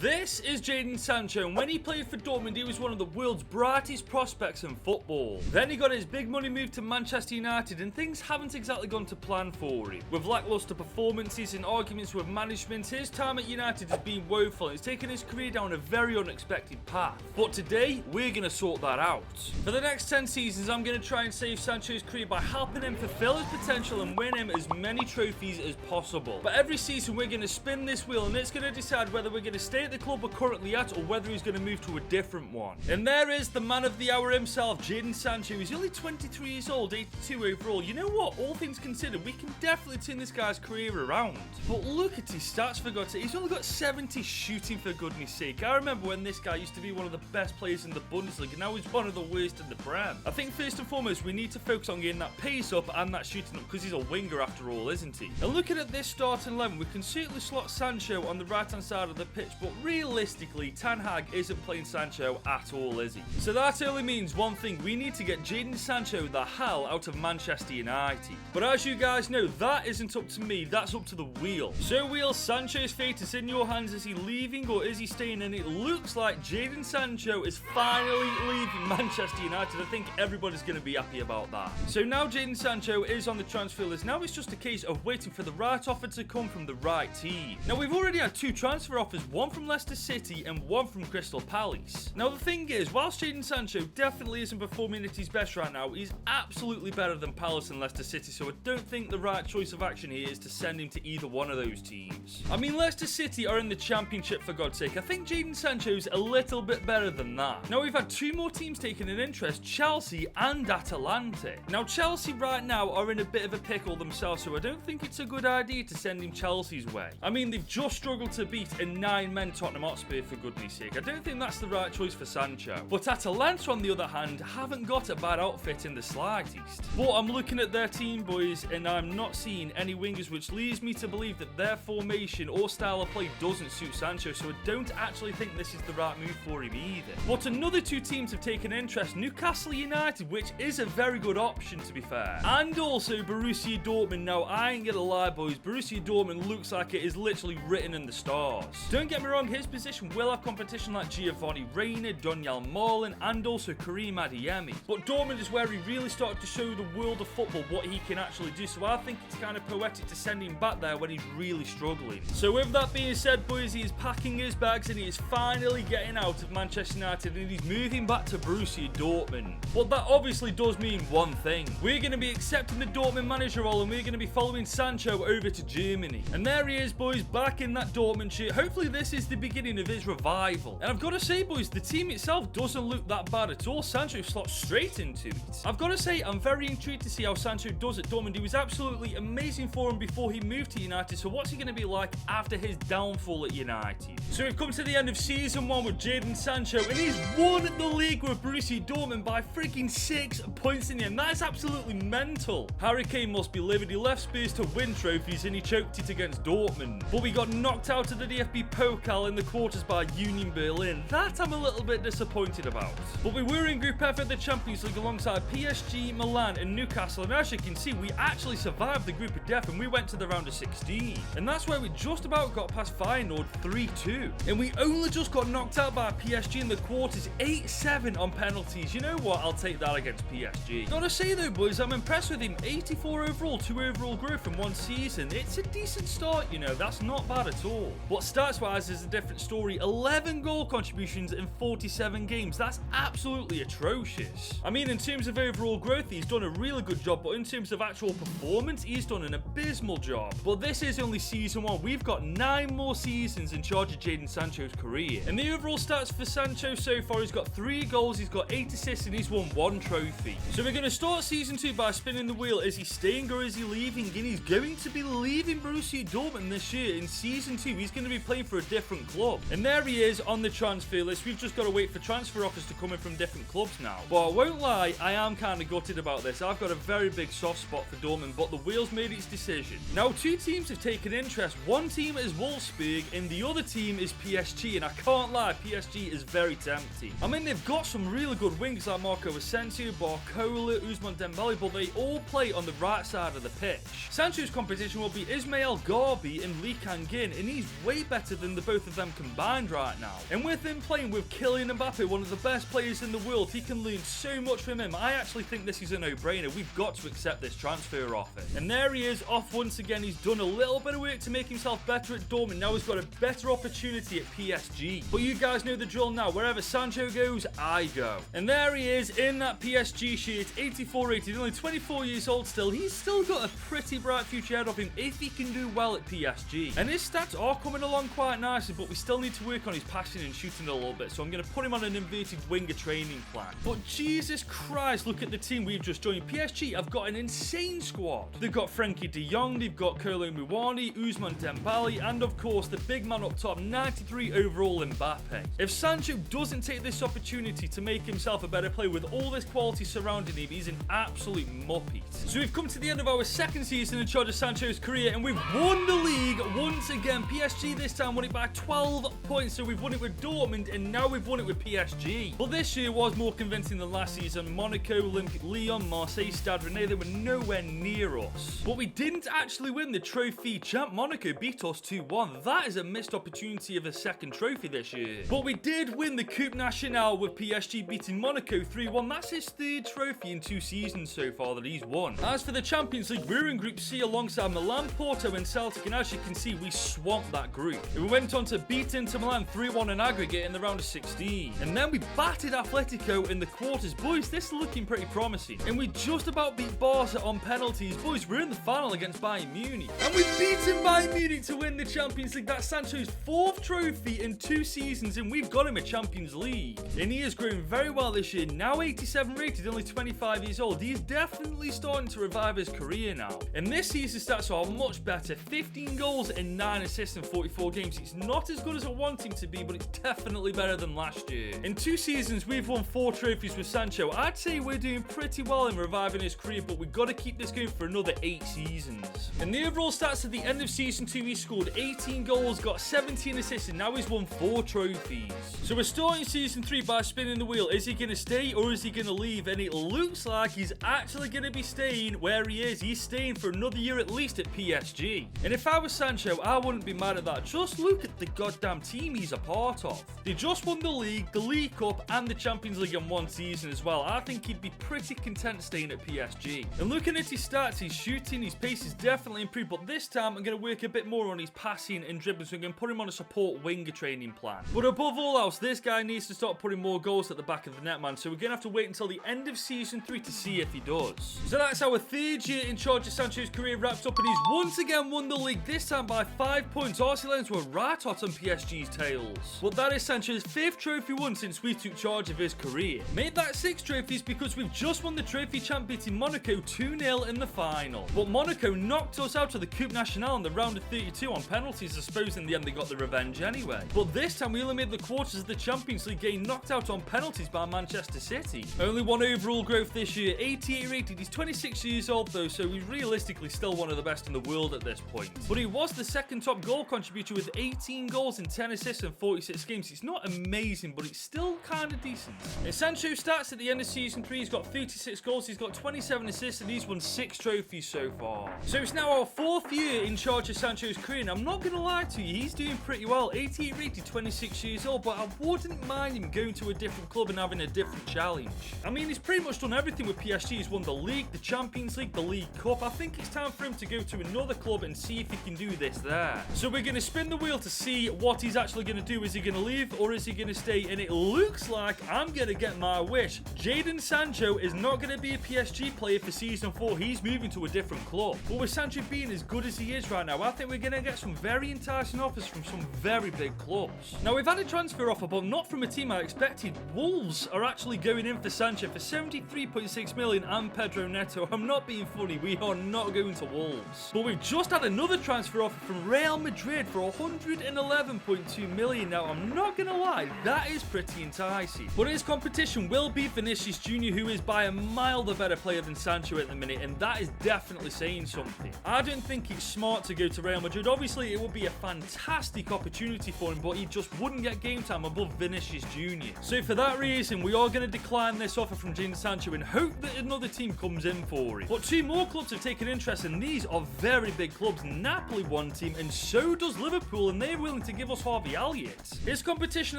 This is Jadon Sancho, and when he played for Dortmund, he was one of the world's brightest prospects in football. Then he got his big money move to Manchester United, and things haven't exactly gone to plan for him. With lackluster performances and arguments with management, his time at United has been woeful, and it's taken his career down a very unexpected path. But today, we're going to sort that out. For the next 10 seasons, I'm going to try and save Sancho's career by helping him fulfill his potential and win him as many trophies as possible. But every season, we're going to spin this wheel, and it's going to decide whether we're going to stay at the club we're currently at or whether he's going to move to a different one. And there is the man of the hour himself, Jadon Sancho. He's only 23 years old, 82 overall. You know what? All things considered, we can definitely turn this guy's career around. But look at his stats, for God's sake. He's only got 70 shooting, for goodness sake. I remember when this guy used to be one of the best players in the Bundesliga, and now he's one of the worst in the Prem. I think first and foremost, we need to focus on getting that pace up and that shooting up, because he's a winger after all, isn't he? And looking at this starting 11, we can certainly slot Sancho on the right-hand side of the pitch, but realistically, Ten Hag isn't playing Sancho at all, is he? So that only means one thing: we need to get Jadon Sancho the hell out of Manchester United. But as you guys know, that isn't up to me, that's up to the wheel. So wheel, Sancho's fate is in your hands. Is he leaving or is he staying? And it looks like Jadon Sancho is finally leaving Manchester United. I think everybody's going to be happy about that. So now Jadon Sancho is on the transfer list. Now it's just a case of waiting for the right offer to come from the right team. Now we've already had 2 transfer offers, one from Leicester City and one from Crystal Palace. Now the thing is, whilst Jadon Sancho definitely isn't performing at his best right now, he's absolutely better than Palace and Leicester City, so I don't think the right choice of action here is to send him to either one of those teams. I mean, Leicester City are in the Championship, for God's sake. I think Jadon Sancho's a little bit better than that. Now we've had 2 more teams taking an interest, Chelsea and Atalanta. Now Chelsea right now are in a bit of a pickle themselves, so I don't think it's a good idea to send him Chelsea's way. I mean, they've just struggled to beat a 9-man Tottenham Hotspur, for goodness sake. I don't think that's the right choice for Sancho. But Atalanta, on the other hand, haven't got a bad outfit in the slightest. But I'm looking at their team, boys, and I'm not seeing any wingers, which leads me to believe that their formation or style of play doesn't suit Sancho, so I don't actually think this is the right move for him either. But another 2 teams have taken interest: Newcastle United, which is a very good option, to be fair, and also Borussia Dortmund. Now, I ain't gonna lie, boys, Borussia Dortmund looks like it is literally written in the stars. Don't get me wrong, his position will have competition like Giovanni Reina, Donyell Marlin, and also Karim Adeyemi. But Dortmund is where he really started to show the world of football what he can actually do, so I think it's kind of poetic to send him back there when he's really struggling. So with that being said, boys, he is packing his bags and he is finally getting out of Manchester United and he's moving back to Borussia Dortmund. But that obviously does mean one thing: we're going to be accepting the Dortmund manager role and we're going to be following Sancho over to Germany. And there he is, boys, back in that Dortmund shirt. Hopefully this is the beginning of his revival. And I've got to say, boys, the team itself doesn't look that bad at all. Sancho slots straight into it. I've got to say, I'm very intrigued to see how Sancho does at Dortmund. He was absolutely amazing for him before he moved to United, so what's he going to be like after his downfall at United? So we've come to the end of Season 1 with Jadon Sancho, and he's won the league with Borussia Dortmund by freaking 6 points in the end. That is absolutely mental. Harry Kane must be livid. He left Spurs to win trophies and he choked it against Dortmund. But we got knocked out of the DFB Pokal in the quarters by Union Berlin. That I'm a little bit disappointed about. But we were in Group F at the Champions League alongside PSG, Milan and Newcastle, and as you can see, we actually survived the group of death and we went to the round of 16. And that's where we just about got past Feyenoord 3-2. And we only just got knocked out by PSG in the quarters 8-7 on penalties. You know what? I'll take that against PSG. Gotta say though, boys, I'm impressed with him. 84 overall, 2 overall growth in 1 season. It's a decent start, you know. That's not bad at all. But stats-wise is a different story. 11 goal contributions in 47 games. That's absolutely atrocious. I mean, in terms of overall growth, he's done a really good job, but in terms of actual performance, he's done an abysmal job. But this is only Season 1. We've got 9 more seasons in charge of Jadon Sancho's career. And the overall stats for Sancho so far, he's got 3 goals, he's got 8 assists, and he's won 1 trophy. So we're going to start Season 2 by spinning the wheel. Is he staying or is he leaving? And he's going to be leaving Borussia Dortmund this year. In Season 2, he's going to be playing for a different club. And there he is on the transfer list. We've just got to wait for transfer offers to come in from different clubs now. But I won't lie, I am kind of gutted about this. I've got a very big soft spot for Dortmund, but the wheel's made its decision. Now, 2 teams have taken interest. One team is Wolfsburg and the other team is PSG, and I can't lie, PSG is very tempting. I mean, they've got some really good wings like Marco Asensio, Barcola, Ousmane Dembele, but they all play on the right side of the pitch. Sancho's competition will be Ismail Garbi and Lee Kang-in, and he's way better than the both of of them combined right now. And with him playing with Kylian Mbappe, one of the best players in the world, he can learn so much from him. I actually think this is a no-brainer. We've got to accept this transfer offer. And there he is, off once again. He's done a little bit of work to make himself better at Dortmund. Now he's got a better opportunity at PSG. But you guys know the drill now. Wherever Sancho goes, I go. And there he is in that PSG shirt, 84 rated, only 24 years old still. He's still got a pretty bright future ahead of him if he can do well at PSG. And his stats are coming along quite nicely, but we still need to work on his passing and shooting a little bit. So I'm going to put him on an inverted winger training plan. But Jesus Christ, look at the team we've just joined. PSG have got an insane squad. They've got Frenkie de Jong, they've got Kolo Muani, Ousmane Dembele, and of course the big man up top, 93 overall Mbappe. If Sancho doesn't take this opportunity to make himself a better player with all this quality surrounding him, he's an absolute muppet. So we've come to the end of our second season in charge of Sancho's career, and we've won the league once again. PSG this time won it by 12 points, so we've won it with Dortmund, and now we've won it with PSG. But this year was more convincing than last season. Monaco, Olympique Lyon, Marseille, Stade Rennais, they were nowhere near us. But we didn't actually win the trophy. Champ Monaco beat us 2-1. That is a missed opportunity of a second trophy this year. But we did win the Coupe Nationale with PSG beating Monaco 3-1. That's his third trophy in 2 seasons so far that he's won. As for the Champions League, we're in Group C alongside Milan, Porto and Celtic, and as you can see, we swamped that group. We went on to beat Inter Milan 3-1 in aggregate in the round of 16. And then we battered Atletico in the quarters. Boys, this is looking pretty promising. And we just about beat Barca on penalties. Boys, we're in the final against Bayern Munich. And we've beaten Bayern Munich to win the Champions League. That's Sancho's 4th trophy in 2 seasons, and we've got him a Champions League. And he has grown very well this year. Now 87 rated, only 25 years old. He is definitely starting to revive his career now. And this season's stats are much better. 15 goals and 9 assists in 44 games. It's not as good as I want him to be, but it's definitely better than last year. In 2 seasons, we've won 4 trophies with Sancho. I'd say we're doing pretty well in reviving his career, but we've got to keep this going for another 8 seasons. And the overall stats at the end of season 2, he scored 18 goals, got 17 assists, and now he's won 4 trophies. So we're starting season 3 by spinning the wheel. Is he going to stay or is he going to leave? And it looks like he's actually going to be staying where he is. He's staying for another year at least at PSG. And if I was Sancho, I wouldn't be mad at that. Just look at the goddamn team he's a part of. They just won the League Cup, and the Champions League in 1 season as well. I think he'd be pretty content staying at PSG. And looking at his stats, his shooting, his pace is definitely improved, but this time I'm going to work a bit more on his passing and dribbling, so I'm going to put him on a support winger training plan. But above all else, this guy needs to start putting more goals at the back of the net, man, so we're going to have to wait until the end of season 3 to see if he does. So that's our 3rd year in charge of Sancho's career wrapped up, and he's once again won the league, this time by 5 points. Arsenal were right hot on PSG's tails. But that is Sancho's 5th trophy won since we took charge of his career. Made that 6 trophies because we've just won the trophy champ, beating Monaco 2-0 in the final. But Monaco knocked us out of the Coupe Nationale in the round of 32 on penalties. I suppose in the end they got the revenge anyway. But this time we only made the quarters of the Champions League, getting knocked out on penalties by Manchester City. Only 1 overall growth this year, 88 rated. He's 26 years old though, so he's realistically still one of the best in the world at this point. But he was the 2nd top goal contributor with 18 goals and 10 assists in 46 games. It's not amazing, but it's still kind of decent. And Sancho's stats at the end of season 3, he's got 36 goals, he's got 27 assists, and he's won 6 trophies so far. So it's now our 4th year in charge of Sancho's career, and I'm not going to lie to you, he's doing pretty well. 88 rated, 26 years old, but I wouldn't mind him going to a different club and having a different challenge. I mean, he's pretty much done everything with PSG. He's won the league, the Champions League, the League Cup. I think it's time for him to go to another club and see if he can do this there. So we're going to spin the wheel to see what he's actually going to do. Is he going to leave or is he going to stay? And it looks like I'm going to get my wish. Jadon Sancho is not going to be a PSG player for season 4. He's moving to a different club. But with Sancho being as good as he is right now, I think we're going to get some very enticing offers from some very big clubs. Now, we've had a transfer offer, but not from a team I expected. Wolves are actually going in for Sancho for 73.6 million and Pedro Neto. I'm not being funny, we are not going to Wolves. But we've just had another transfer offer from Real Madrid for 111.2 million. Now, I'm not going to lie, that is pretty enticing. But his competition will be Vinicius Jr., who is by a mile the better player than Sancho at the minute, and that is definitely saying something. I don't think it's smart to go to Real Madrid. Obviously, it would be a fantastic opportunity for him, but he just wouldn't get game time above Vinicius Jr. So for that reason, we are going to decline this offer from Jadon Sancho and hope that another team comes in for him. But 2 more clubs have taken interest, and these are very big clubs. Napoli one team, and so does Liverpool, and they're willing having to give us Harvey Elliott. His competition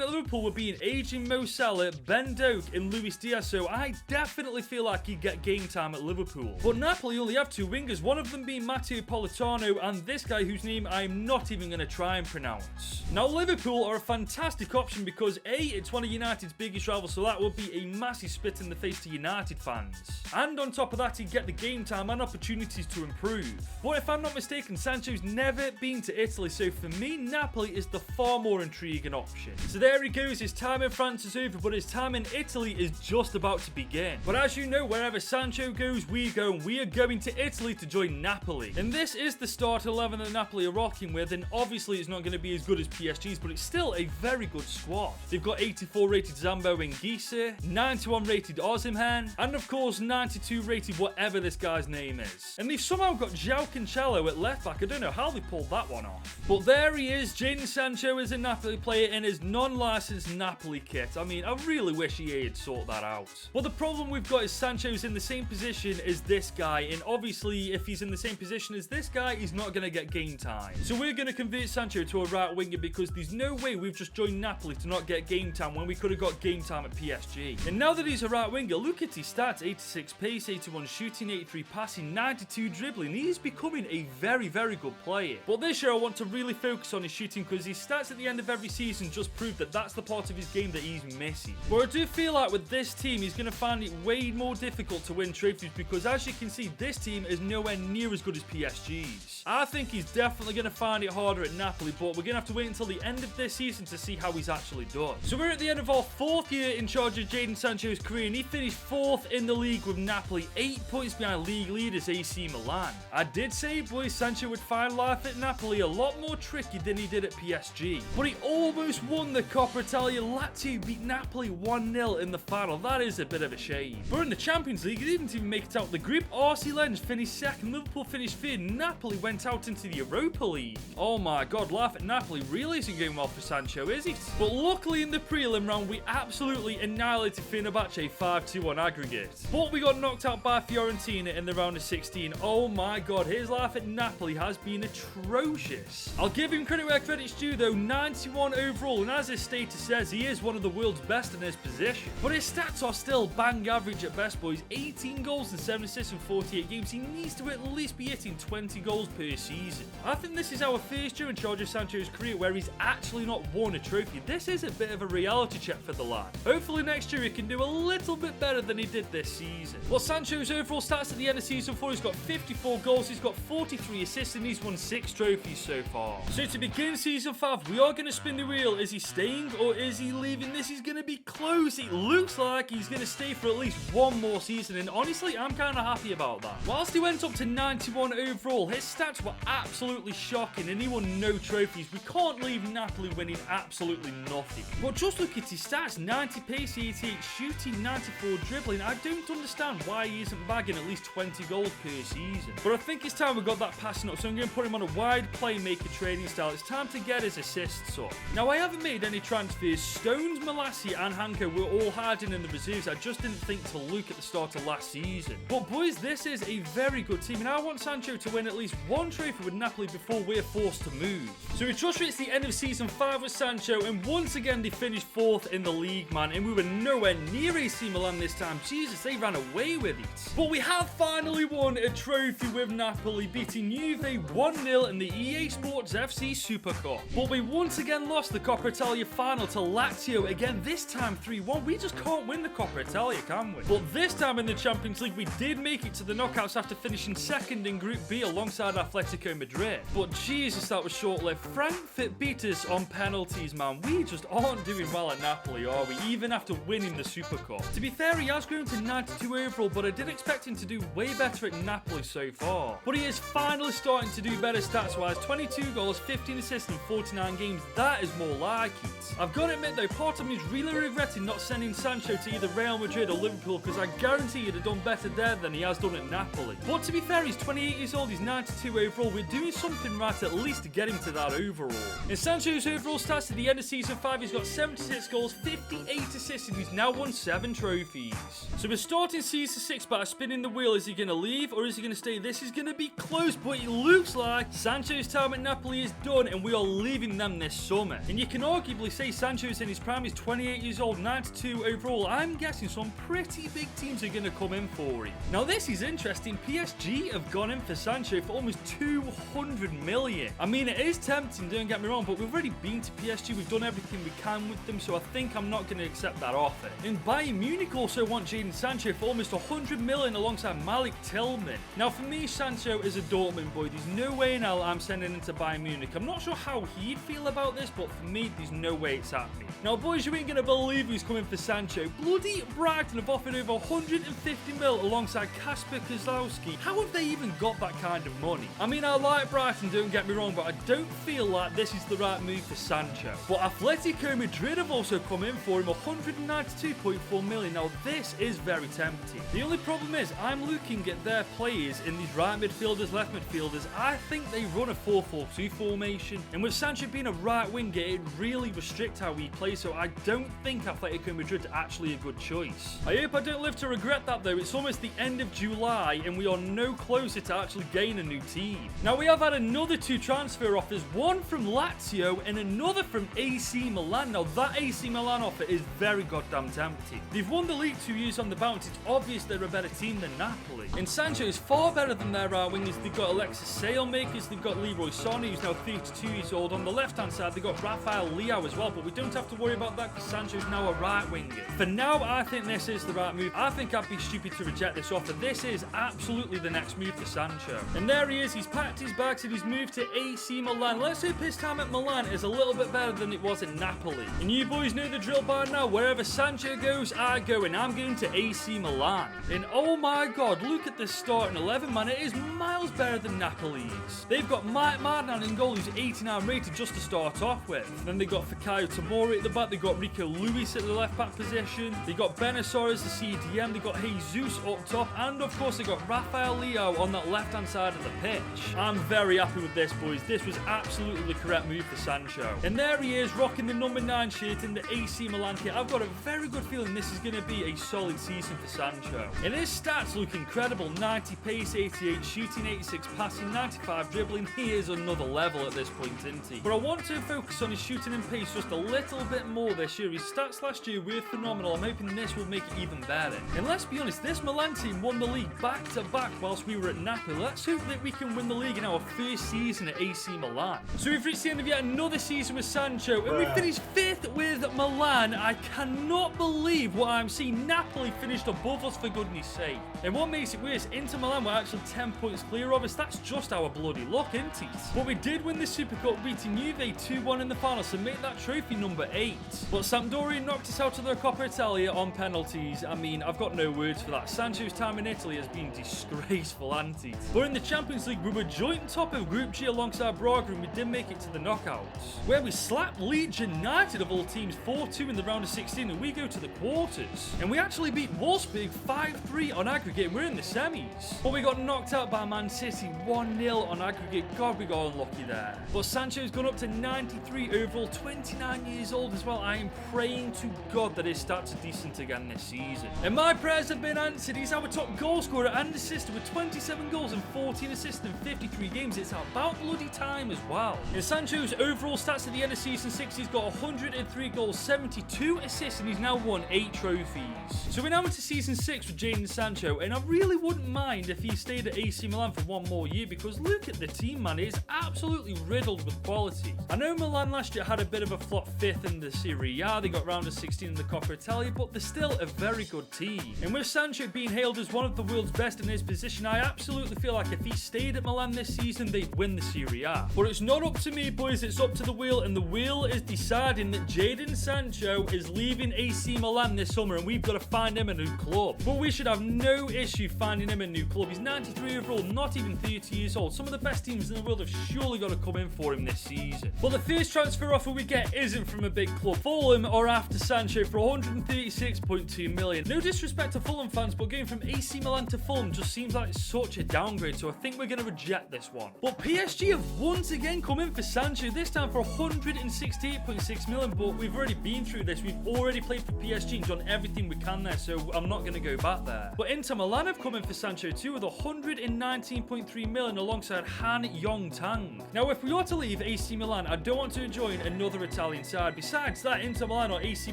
at Liverpool would be an aging Mo Salah, Ben Doak and Luis Diaz, so I definitely feel like he'd get game time at Liverpool. But Napoli only have two wingers, one of them being Matteo Politano and this guy whose name I'm not even going to try and pronounce. Now Liverpool are a fantastic option because A, it's one of United's biggest rivals, so that would be a massive spit in the face to United fans. And on top of that, he'd get the game time and opportunities to improve. But if I'm not mistaken, Sancho's never been to Italy, so for me, Napoli is the far more intriguing option. So there he goes, his time in France is over, but his time in Italy is just about to begin. But as you know, wherever Sancho goes, we go, and we are going to Italy to join Napoli. And this is the start 11 that Napoli are rocking with, and obviously it's not going to be as good as PSG's, but it's still a very good squad. They've got 84 rated Zambo and Gisa, 91 rated Osimhen, and of course 92 rated whatever this guy's name is. And they've somehow got João Cancelo at left back. I don't know how they pulled that one off. But there he is, Jadon Sancho is a Napoli player in his non-licensed Napoli kit. I mean, I really wish EA had sorted that out. Well, the problem we've got is Sancho's in the same position as this guy, and obviously if he's in the same position as this guy, he's not going to get game time. So we're going to convert Sancho to a right winger because there's no way we've just joined Napoli to not get game time when we could have got game time at PSG. And now that he's a right winger, look at his stats: 86 pace, 81 shooting, 83 passing, 92 dribbling. He's becoming a very, very good player. But this year I want to really focus on his shooting because his stats at the end of every season just prove that that's the part of his game that he's missing. But I do feel like with this team, he's going to find it way more difficult to win trophies because as you can see, this team is nowhere near as good as PSG's. I think he's definitely going to find it harder at Napoli, but we're going to have to wait until the end of this season to see how he's actually done. So we're at the end of our 4th year in charge of Jadon Sancho's career, and he finished 4th in the league with Napoli, 8 points behind league leaders AC Milan. I did say, boys, Sancho would find life at Napoli a lot more tricky than he did at PSG, but he almost won the Coppa Italia. Lazio beat Napoli 1-0 in the final. That is a bit of a shame. But in the Champions League, he didn't even make it out the group. RC Lens finished 2nd, Liverpool finished 3rd, Napoli went out into the Europa League. Oh my god, life at Napoli really isn't going well for Sancho, is it? But luckily in the prelim round, we absolutely annihilated Fenerbahce 5-2 on aggregate. But we got knocked out by Fiorentina in the round of 16. Oh my god, his life at Napoli has been atrocious. I'll give him credit where credit's due though, 91 overall, and as his status says, he is one of the world's best in his position. But his stats are still bang average at best, boys. 18 goals and 7 assists in 48 games. He needs to at least be hitting 20 goals per season. I think this is our first year in charge of Sancho's career where he's actually not won a trophy. This is a bit of a reality check for the lad. Hopefully next year he can do a little bit better than he did this season. Well, Sancho's overall stats at the end of season 4, he's got 54 goals, he's got 43 assists, and he's won 6 trophies so far. So to begin season 5, we are going to spin the wheel. Is he staying or is he leaving? This is going to be close. It looks like he's going to stay for at least one more season, and honestly, I'm kind of happy about that. Whilst he went up to 91 overall, his stats were absolutely shocking, and he won no trophies. We can't leave Napoli winning absolutely nothing. But just look at his stats: 90 pace, 88 shooting, 94 dribbling. I don't understand why he isn't bagging at least 20 goals per season. But I think it's time we got that passing up, so I'm going to put him on a wide playmaker training style. It's time to get his assists up. Now, I haven't made any transfers. Stones, Malassi and Hanko were all hiding in the reserves. I just didn't think to look at the start of last season. But boys, this is a very good team, and I want Sancho to win at least one trophy with Napoli before we're forced to move. So we just reached the end of season 5 with Sancho, and once again they finished 4th in the league, man, and we were nowhere near AC Milan this time. Jesus, they ran away with it. But we have finally won a trophy with Napoli, beating Juve 1-0 in the EA Sports FC Super Cup. But we once again lost the Coppa Italia final to Lazio, again this time 3-1. We just can't win the Coppa Italia, can we? But this time in the Champions League, we did make it to the knockouts after finishing 2nd in Group B alongside Atletico Madrid. But Jesus, that was short-lived. Frankfurt beat us on penalties, man. We just aren't doing well at Napoli, are we? Even after winning the Super Cup. To be fair, he has grown to 92 overall, but I did expect him to do way better at Napoli so far. But he is finally starting to do better stats-wise. 22 goals, 15 assists in 49 games. That is more like it. I've got to admit though, part of me is really regretting not sending Sancho to either Real Madrid or Liverpool, because I guarantee he'd have done better there than he has done at Napoli. But to be fair, he's 28 years old, he's 92 overall. We're doing something right at least to get him to that overall. In Sancho's overall stats at the end of season 5, he's got 76 goals, 58 assists, and he's now won 7 trophies. So we're starting season 6 by spinning the wheel. Is he going to leave or is he going to stay? This is going to be close, but it looks like Sancho's time at Napoli is done, and we are leaving them this summer. And you can arguably say Sancho's in his prime, he's 28 years old, 92 overall. I'm guessing some pretty big teams are going to come in for him. Now this is interesting, PSG have gone in for Sancho for almost 200 million. I mean, it is tempting, don't get me wrong, but we've already been to PSG, we've done everything we can with them, so I think I'm not going to accept that offer. And Bayern Munich also want Jadon Sancho for almost 100 million alongside Malik Tillman. Now for me, Sancho is a Dortmund boy. There's no way in hell I'm sending him to Bayern Munich. I'm not sure how he'd feel about this, but for me, there's no way it's happening. Now boys, you ain't going to believe who's coming for Sancho. Bloody Brighton have offered over 150 mil alongside Kasper Kozlowski. How have they even got that kind of money? I mean, I like Brighton, don't get me wrong, but I don't feel like this is the right move for Sancho. But Atletico Madrid have also come in for him, 192.4 million. Now this is very tempting. The only problem is I'm looking at their players in these right midfielders, left midfielders. I think they run a 4-4-2 formation, and with Sancho being a right winger, it really restricts how he plays, so I don't think Atletico Madrid are actually a good choice. I hope I don't live to regret that though. It's almost the end of July and we are no closer to actually gain a new team. Now we have had another 2 transfer offers, one from Lazio and another from AC Milan. Now that AC Milan offer is very goddamn tempting. They've won the league 2 years on the bounce. It's obvious they're a better team than Napoli. And Sancho is far better than their right wingers. They've got Alexis Sailmakers, they've got Leroy Sané, who's now 32 years old. On the left hand side they've got Rafael Leao as well, but we don't have to worry about that because Sancho's now a right winger. For now, I think this is the right move. I think I'd be stupid to reject this offer. This is absolutely the next move for Sancho. And there he is, he's packed his bags and he's moved to AC Milan. Let's hope his time at Milan is a little bit better than it was at Napoli. And you boys know the drill by now. Wherever Sancho goes, I go, and I'm going to AC Milan. And oh my god, look at the starting 11, man. It is miles better than Napoli's. They've got Mike Mardan in goal, who's 89 rated just to start off with. Then they got Fikayo Tomori at the back. They got Rico Lewis at the left back position. They got Benassar as the CDM. They got Jesus up top, and of course they got Rafael Leao on that left hand side of the pitch. I'm very happy with this, boys. This was absolutely the correct move for Sancho. And there he is, rocking the number 9 shirt in the AC Milan kit. I've got a very good feeling this is going to be a solid season for Sancho. And his stats look incredible. 90 pace, 88 shooting, 86 passing, 95 dribbling. He is another level at this point, isn't he? But I want to focus on his shooting and pace just a little bit more this year. His stats last year were phenomenal. I'm hoping this will make it even better. And let's be honest, this Milan team won the league back to back whilst we were at Napoli. Let's hope that we can win the league in our first season at AC Milan. So we've reached the end of yet another season with Sancho, and we finished 5th with Milan. I cannot believe what I'm seeing. Napoli finished above us, for goodness sake. And what makes it worse, Inter Milan were actually 10 points clear of us. That's just our bloody luck, isn't it? But we did win the Super Cup, beating Juve 2-1 in the final, so make that trophy number 8. But Sampdoria knocked us out of the Coppa Italia on penalties. I mean, I've got no words for that. Sancho's time in Italy has been disgraceful, hasn't it? But in the Champions League, we were joint top of Group G alongside Braga, and we did make it to the knockouts, where we slapped Leeds United of all teams 4-2 in the round of 16, and we go to the quarters. And we actually beat Wolfsburg 5-3 on aggregate, and we're in the semis. But we got knocked out by Man City 1-0 on aggregate. God, we got unlucky there. But Sancho's gone up to 93 overall, 29 years old as well. I am praying to God that his stats are decent again this season. And my prayers have been answered. He's our top goal scorer and assister with 27 goals and 14 assists in 53 games. It's about bloody time as well. In Sancho's overall stats at the end of season 6, he's got 103 goals, 72 assists, and he's now won 8 trophies. So we're now into season 6 with Jadon Sancho, and I really wouldn't mind if he stayed at AC Milan for one more year, because look at the team, man. It's absolutely riddled with quality. I know Milan last year had a bit of a flop 5th in the Serie A. They got round of 16 in the Coppa Italia, but they're still a very good team. And with Sancho being hailed as one of the world's best in his position, I absolutely feel like if he stayed at Milan this season, they'd win the Serie A. But it's not up to me, boys. It's up to the wheel, and the wheel is deciding that Jadon Sancho is leaving AC Milan this summer, and we've got to find him a new club. But we should have no issue finding him a new club. He's 93 overall, not even 30 years old. Some of the best teams in the world have surely got to come in for him this season. But the first transfer offer we get isn't from a big club. Fulham are after Sancho for 136.2 million. No disrespect to Fulham fans, but going from AC Milan to Fulham just seems like it's such a downgrade, so I think we're going to reject this one. But PSG have once again come in for Sancho, this time for 168.6 million, but we've already been through this. We've already played for PSG and done everything we can there, so I'm not going to go back there. But Inter Milan have come in for Sancho too with 119.3 million alongside Han Yong Tang. Now, if we are to leave leave AC Milan, I don't want to join another Italian side. Besides that, Inter Milan or AC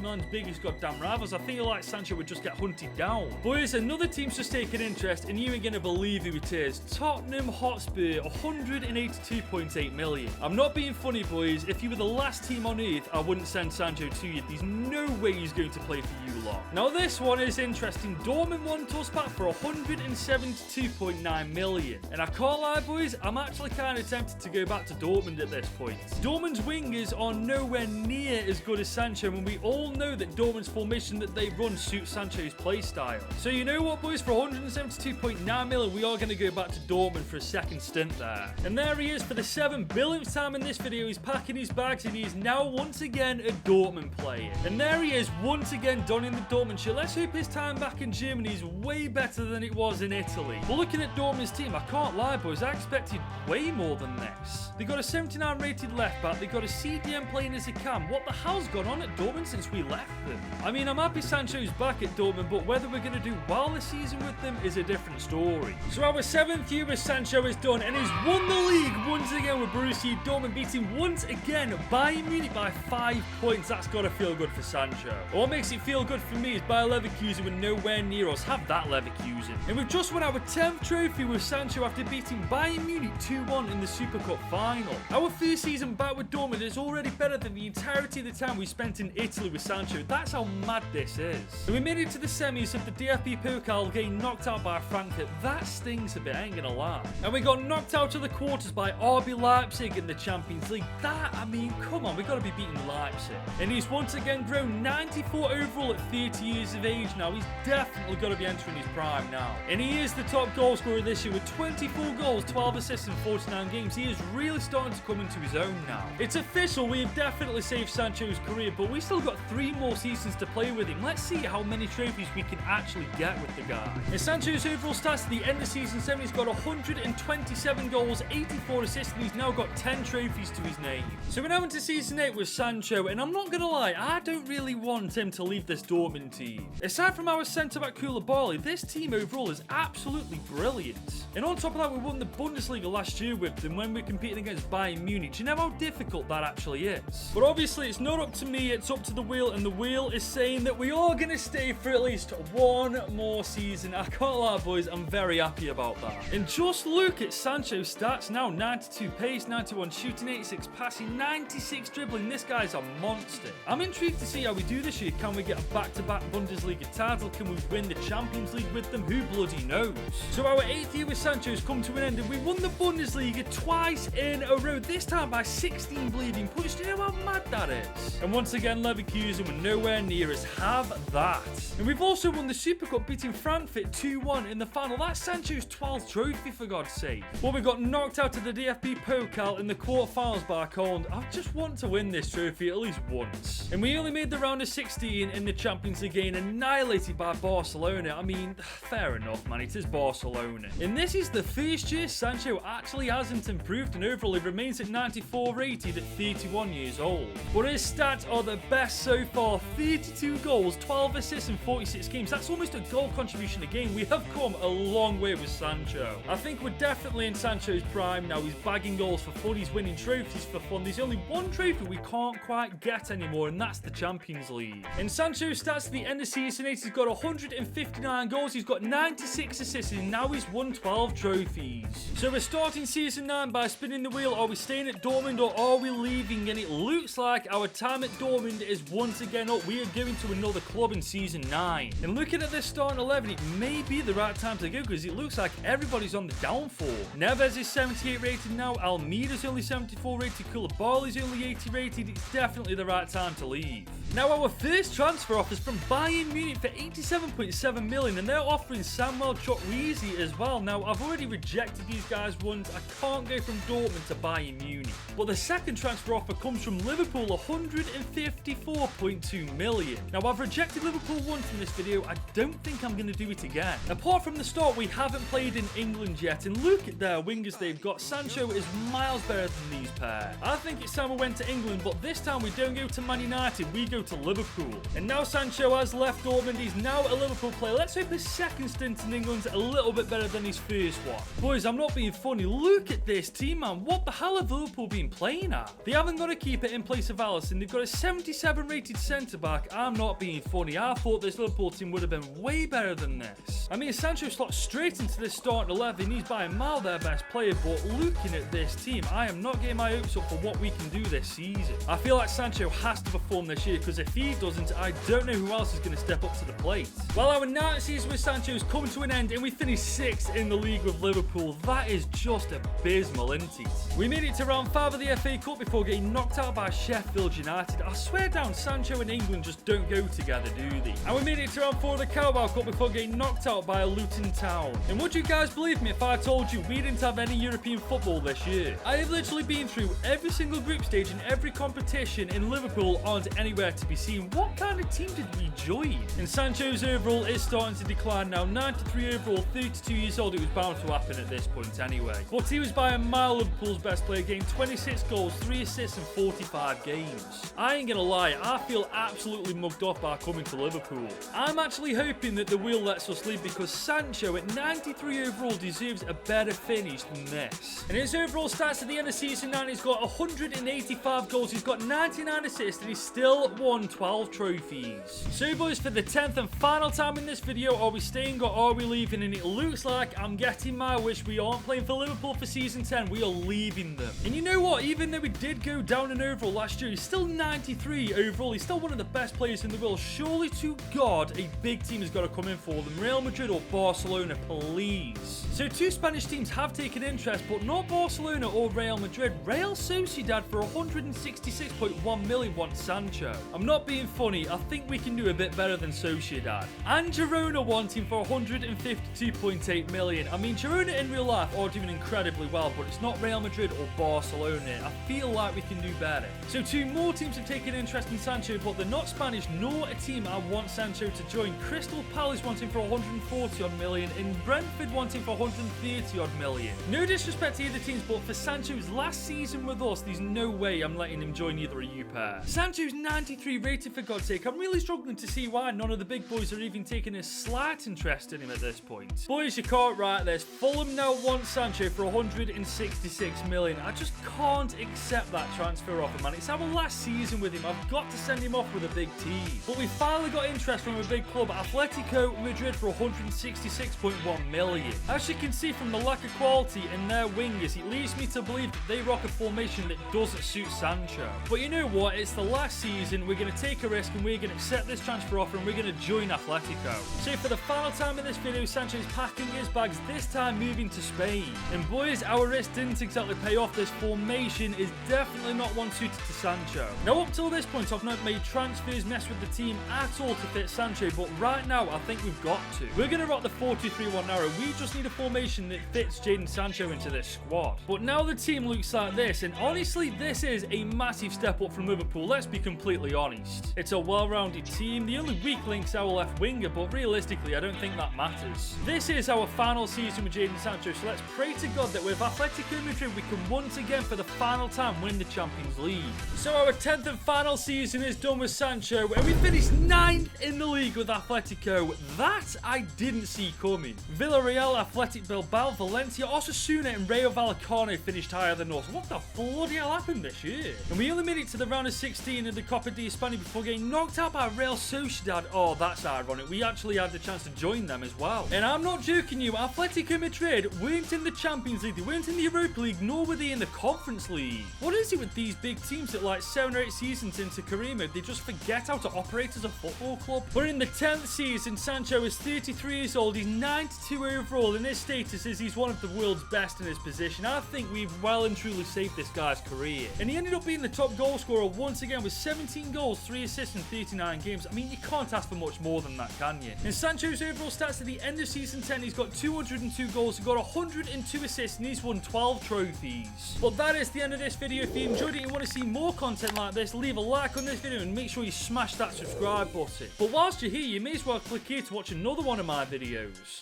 Milan's biggest goddamn rivals. I feel like Sancho would just get hunted down. Boys, another team's just taken interest, and you ain't gonna believe who it is. Tottenham Hotspur, 182.8 million. I'm not being funny, boys. If you were the last team on earth, I wouldn't send Sancho to you. There's no way he's going to play for you lot. Now this one is interesting. Dortmund want us back for 172.9 million. And I can't lie, boys, I'm actually kind of tempted to go back to Dortmund at this point. Dortmund's wingers are nowhere near as good as Sancho, and we all know that Dortmund's formation that they run suits Sancho's playstyle. So you know what, boys, for 172.9 million, we are going to go back to Dortmund for a second stint there. And there he is for the 7 billionth time in this video. He's packing his bags and he is now once again a Dortmund player. And there he is once again donning the Dortmund shirt. Let's hope his time back in Germany is way better than it was in Italy. But looking at Dortmund's team, I can't lie, boys, I expected way more than this. They got a 79 rated left back, they got a CDM playing as a cam. What the hell's gone on at Dortmund since we left them? I mean, I'm happy Sancho's back at Dortmund, but whether we're going to do well this season with them is a different story. So our 7th year with Sancho is done, and he's won the league once again with Borussia Dortmund, beating once again Bayern Munich by 5 points. That's got to feel good for Sancho. What makes it feel good for me is Bayer Leverkusen were nowhere near us. Have that, Leverkusen. And we've just won our 10th trophy with Sancho after beating Bayern Munich 2-1 in the Super Cup final. Our first season back with Dortmund is already better than the entirety of the time we spent in Italy with Sancho. That's how mad this is. And we made it to the semis of the DFB Pokal, getting knocked out by Frankfurt. That stings a bit, I ain't gonna lie. And we got knocked out of the quarters by RB Leipzig in the Champions League. That, I mean, come on, we gotta be beating Leipzig. And he's once again grown 94 overall at 30 years of age now. He's definitely got to be entering his prime now. And he is the top goal scorer this year with 24 goals, 12 assists in 49 games. He is really starting to come into his own now. It's official, we have definitely saved Sancho's career, but we still got 3 more seasons to play with him. Let's see how many trophies we can actually get with the guy. And Sancho's overall stats at the end of season 7, he's got 127 goals, 84 assists, and he's now got 10 trophies to his name. So we're now into season 8 with Sancho, and I'm not gonna lie, I don't really want him to leave this Dortmund team. Aside from our centre-back Koulibaly, this team overall is absolutely brilliant. And on top of that, we won the Bundesliga last year with them when we're competing against Bayern Munich. Do you know how difficult that actually is? But obviously, it's not up to me, it's up to the wheel, and the wheel is saying that we are going to stay for at least 1 more season. I can't lie, boys, I'm very happy about that. And just look at Sancho's stats now. 92 pace, 91 shooting, 86 passing, 96 dribbling. This guy's a monster. I'm intrigued to see how we do this year. Can we get a back-to-back Bundesliga title? Can we win the Champions League with them? Who bloody knows? So our 8th year with Sancho has come to an end, and we won the Bundesliga twice in a row, this time by 16 bleeding points. Do you know how mad that is? And once again, Leverkusen were nowhere near us. Have that. And we've also won the Super Cup, beating Frankfurt 2-1 in the final. That's Sancho's 12th trophy, for God's sake. Well, we got knocked out of the DFB Pokal in the quarterfinals by Holland. I just want to win this trophy at least once. And we only made the round of 16 in the Champions League, getting annihilated by Barcelona. I mean, fair enough, man. It is Barcelona. And this is the first year Sancho actually hasn't improved, and overall he remains at 94 rated at 31 years old. But his stats are the best so far. 32 goals, 12 assists in 46 games. That's almost a goal contribution a game. We have come a long way with Sancho. I think we're definitely in Sancho's prime now. He's bagging goals for fun. He's winning trophies for fun. There's only one trophy we can't quite get anymore, and that's the Champions League. In Sancho's stats at the end of season 8, he's got 159 goals. He's got 96 assists, and now he's won 12 trophies. So we're starting season 9 by spinning the wheel. Are we staying at Dortmund or are we leaving? And it looks like our time at Dortmund is once again up. We are going to another club in season 9. And looking at this starting 11, it may be the right time to go, because it looks like everybody's on the downfall. Neves is 78 rated now. Almeida's only 74 rated. Koulibaly's only 80 rated. It's definitely the right time to leave. Now our first transfer offer is from Bayern Munich for 87.7 million, and they're offering Samuel Chukwueze as well. Now I've already rejected these guys once. I can't go from Dortmund to Bayern Munich. But the second transfer offer comes from Liverpool, 154.2 million. Now I've rejected Liverpool once in this video. I don't think I'm going to do it again. Apart from the start, we haven't played in England yet, and look at their wingers they've got. Sancho is miles better than these pair. I think it's time we went to England, but this time we don't go to Man United, we go to Liverpool. And now Sancho has left Dortmund. He's now a Liverpool player. Let's hope his second stint in England's a little bit better than his first one. Boys, I'm not being funny. Look at this team, man. What the hell have Liverpool been playing at? They haven't got a keeper in place of Alisson. They've got a 77 rated centre-back. I'm not being funny. I thought this Liverpool team would have been way better than this. I mean, Sancho slots straight into this starting 11. He's by a mile their best player, but looking at this team, I am not getting my hopes up for what we can do this season. I feel like Sancho has to perform this year, because if he doesn't, I don't know who else is going to step up to the plate. Well, our 9th season with Sancho is coming to an end, and we finished 6th in the league with Liverpool. That is just abysmal, isn't it? We made it to round 5 of the FA Cup before getting knocked out by Sheffield United. I swear down, Sancho and England just don't go together, do they? And we made it to round 4 of the Carabao Cup before getting knocked out by Luton Town. And would you guys believe me if I told you we didn't have any European football this year? I have literally been through every single group stage and every competition, and Liverpool aren't anywhere to be seen. What kind of team did we join? And Sancho's overall is starting to decline now. 93 overall, 32 years old. It was bound to happen at this point anyway. But he was by a mile Liverpool's best player, getting 26 goals, 3 assists in 45 games. I ain't gonna lie, I feel absolutely mugged off by coming to Liverpool. I'm actually hoping that the wheel lets us leave, because Sancho at 93 overall deserves a better finish than this. And his overall stats at the end of season 9, he's got 185 goals, he's got 99 assists, and he's still won 12 trophies. So boys, for the 10th and final time in this video, are we staying or are we leaving? And it looks like I'm getting my wish. We aren't playing for Liverpool for season 10, we are leaving them. And you know what, even though we did go down in overall last year, he's still 93 overall, he's still one of the best players in the world. Surely to God, a big team has got to come in for them. Real Madrid or Barcelona, please. So 2 Spanish teams have taken interest, but not Barcelona or Real Madrid. Real Sociedad for 166.1 million wants Sancho. I'm not being funny, I think we can do a bit better than Sociedad. And Girona want him for 152.8 million. I mean, Girona in real life are doing incredibly well, but it's not Real Madrid or Barcelona. I feel like we can do better. So 2 more teams have taken interest in Sancho, but they're not Spanish nor a team I want Sancho to join. Crystal Palace want him for 140 odd million, and Brentford want him for 130 odd million. No disrespect to either teams, but for Sancho's last season with us, there's no way I'm letting him join either of you pair. Sancho's 93 rated, for God's sake. I'm really struggling to see why none of the big boys are even taking a slight interest in him at this point. Boys, you can't write this. Fulham now want Sancho for 166 million. I just can't accept that transfer offer, man. It's our last season with him. I've got to send him off with a big team. But we finally got interest from a big club, Atletico Madrid, for 166.1 million. As you can see from the lack of quality in their wingers, it leads me to believe that they rock a formation that doesn't suit Sancho. But you know what? It's the last season. We're going to take a risk and we're going to accept this transfer offer and we're going to join Atletico. So for the final time in this video, Sancho is packing his bags, this time moving to Spain. And boys, our risk didn't exactly pay off. This formation is definitely not one suited to Sancho. Now up till this point, I've not made transfers mess with the team at all to fit Sancho, but right now I think we've got to. We're going to rock the 4-2-3-1 arrow. We just need a formation that fits Jadon Sancho into this squad. But now the team looks like this, and honestly, this is a massive step up from Liverpool, let's be completely honest. It's a well-rounded team. The only weak link's our left winger, but realistically, I don't think that matters. This is our final season with Jadon Sancho, so let's pray to God that with Atletico Madrid, we can once again, for the final time, win the Champions League. So our 10th and final season is done with Sancho, and we finished 9th in the league with Atletico. That I didn't see coming. Villarreal, Athletic Bilbao, Valencia, Osasuna, and Rayo Vallecano finished higher than us. What the bloody hell happened this year? And we only made it to the round of 16 of the Copa de España before getting knocked out by Real Sociedad. Oh, that's ironic. We actually had the chance to join them as well. And I'm not joking you, Atletico Madrid weren't in the Champions League, they weren't in the Europa League, nor were they in the Conference League. What is it with these big teams that like 7 or 8 seasons into career mode, they just forget how to operate as a football club? But in the 10th season, Sancho is 33 years old, he's 92 overall, and his status is he's one of the world's best in his position. I think we've well and truly saved this guy's career. And he ended up being the top goal scorer once again with 17 goals, 3 assists in 39 games. I mean, you can't ask for much more than that, can you? And Sancho's overall stats at the end of season 10, he's got 202 goals, he's got 102 assists, and he's won 12 trophies. But that is the end of this video. If you enjoyed it and want to see more content like this, leave a like on this video and make sure you smash that subscribe button. But whilst you're here, you may as well click here to watch another one of my videos.